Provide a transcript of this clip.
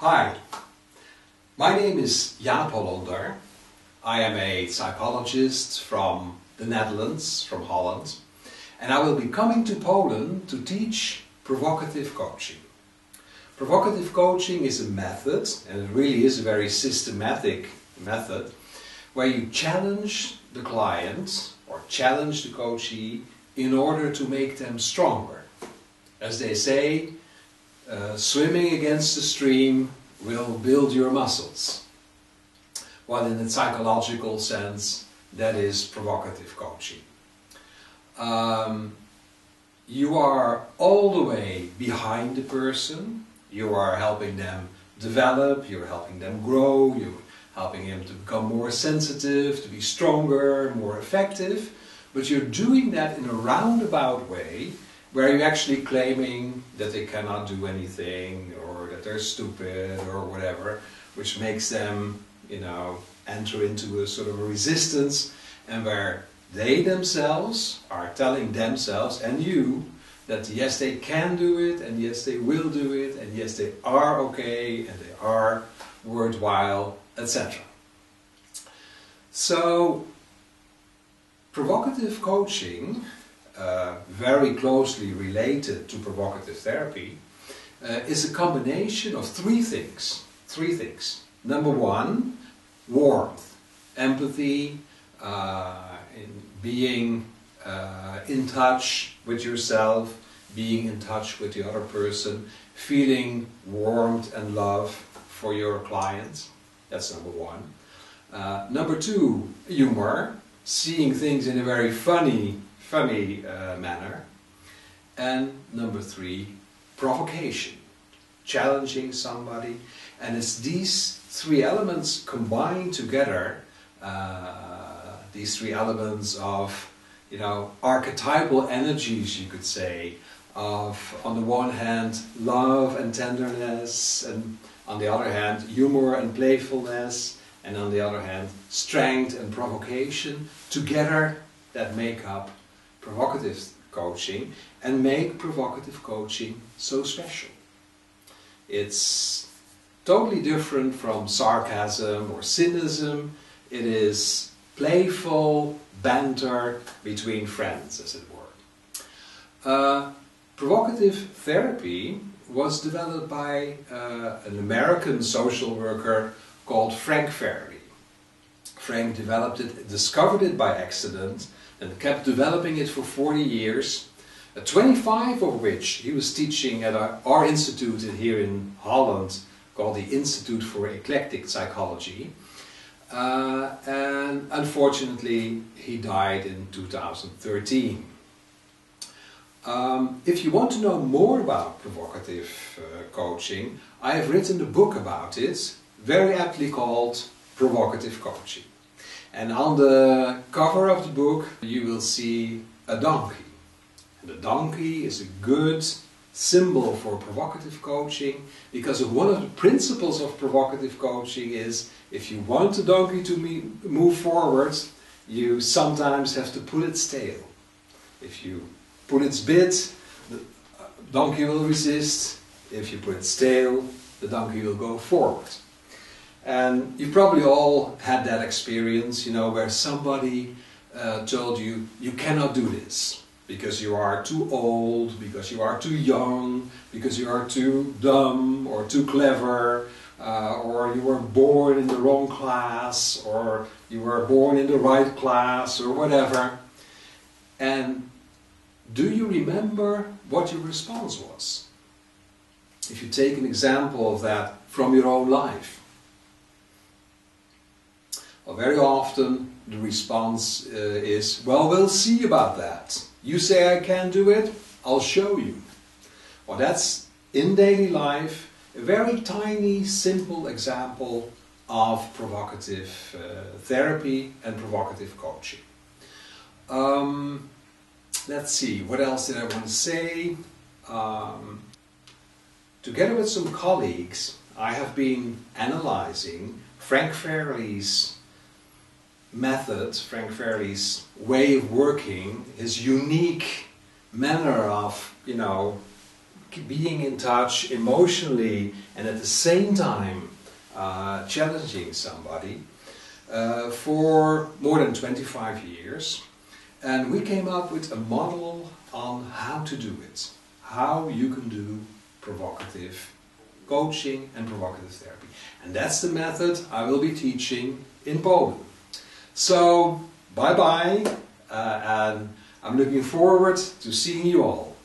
Hi, my name is Jaap Hollander. I am a psychologist from the Netherlands, from Holland, and I will be coming to Poland to teach provocative coaching. Provocative coaching is a method, and it really is a very systematic method, where you challenge the client or challenge the coachee in order to make them stronger. As they say, swimming against the stream will build your muscles. Well, in the psychological sense, that is provocative coaching. You are all the way behind the person. You are helping them develop, you're helping them grow, you're helping them to become more sensitive, to be stronger, more effective. But you're doing that in a roundabout way, where you're actually claiming that they cannot do anything, or that they're stupid, or whatever, which makes them, enter into a sort of a resistance, and where they themselves are telling themselves and you that yes, they can do it, and yes, they will do it, and yes, they are okay, and they are worthwhile, etc. So, provocative coaching, very closely related to provocative therapy, is a combination of three things. Number one, warmth, empathy, in being in touch with yourself, being in touch with the other person, feeling warmth and love for your client. That's number one. Number two, humor, seeing things in a very funny manner. And number three, provocation, challenging somebody. And it's these three elements combined together, these three elements of, archetypal energies, you could say, of, on the one hand, love and tenderness, and on the other hand, humor and playfulness, and on the other hand, strength and provocation, together that make up provocative coaching and make provocative coaching so special. It's totally different from sarcasm or cynicism. It is playful banter between friends, as it were. Provocative therapy was developed by an American social worker called Frank Fairley. Frank developed it, discovered it by accident, and kept developing it for 40 years, 25 of which he was teaching at our institute here in Holland, called the Institute for Eclectic Psychology. And unfortunately, he died in 2013. If you want to know more about provocative coaching, I have written a book about it, very aptly called Provocative Coaching. And on the cover of the book you will see a donkey. And the donkey is a good symbol for provocative coaching, because one of the principles of provocative coaching is, if you want the donkey to move forward, you sometimes have to pull its tail. If you pull its bit, the donkey will resist. If you pull its tail, the donkey will go forward. And you've probably all had that experience, where somebody told you, you cannot do this because you are too old, because you are too young, because you are too dumb or too clever, or you were born in the wrong class, or you were born in the right class, or whatever. And do you remember what your response was? If you take an example of that from your own life. Well, very often the response is, well, we'll see about that. You say I can't do it, I'll show you. Well, that's, in daily life, a very tiny, simple example of provocative therapy and provocative coaching. Let's see, what else did I want to say? Together with some colleagues, I have been analyzing Frank Fairley's method, Frank Fairley's way of working, his unique manner of, being in touch emotionally and at the same time challenging somebody for more than 25 years. And we came up with a model on how to do it. How you can do provocative coaching and provocative therapy. And that's the method I will be teaching in Poland. So, bye-bye, and I'm looking forward to seeing you all.